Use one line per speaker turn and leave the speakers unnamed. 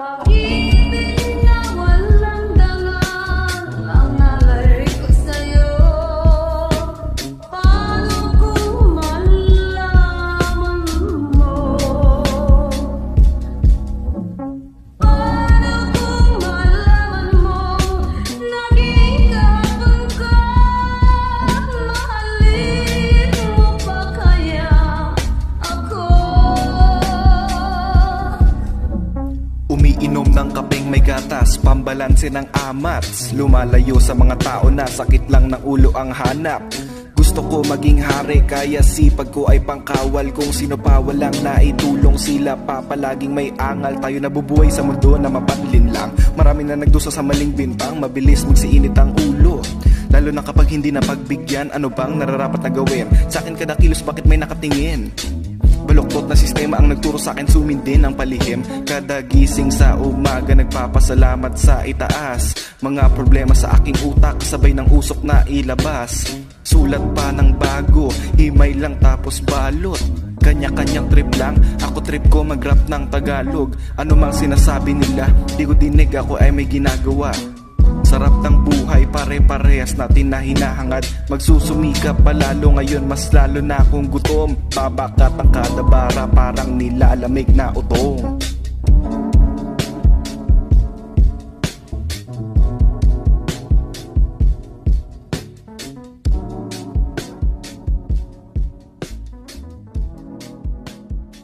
Pag-ibig na walang dangal ang alay ko sa'yo. Paano kung malaman mo? Paano kung malaman mo? Naging kapag ka, mahalin mo pa kaya ako?
Umiinom ng kapeng may gatas, pambalanse ng amats. Lumalayo sa mga tao na sakit lang ng ulo ang hanap. Gusto ko maging hari, kaya sipag ko ay pangkawal. Kung sino pa walang naitulong, sila pa palaging may angal. Tayo nabubuhay sa mundo na mapanlin lang. Marami na nagdusa sa maling bintang, mabilis magsiinit ang ulo. Lalo na kapag hindi na pagbigyan, ano bang nararapat na gawin? Sa akin kada kilos, bakit may nakatingin? Baluktot na sistema ang nagturo sa akin, sumindin ang palihim. Kada gising sa umaga, nagpapasalamat sa itaas. Mga problema sa aking utak, sabay ng usok na ilabas. Sulat pa ng bago, himay lang tapos balot. Kanya-kanyang trip lang, ako trip ko mag-rap ng Tagalog. Ano mang sinasabi nila, di ko dinig, ako ay may ginagawa. Sarap ng buhay, pare-parehas natin na hinahangad. Magsusumikap palalo ngayon, mas lalo na akong gutom. Babakat ang kada bara, parang nilalamig na utong.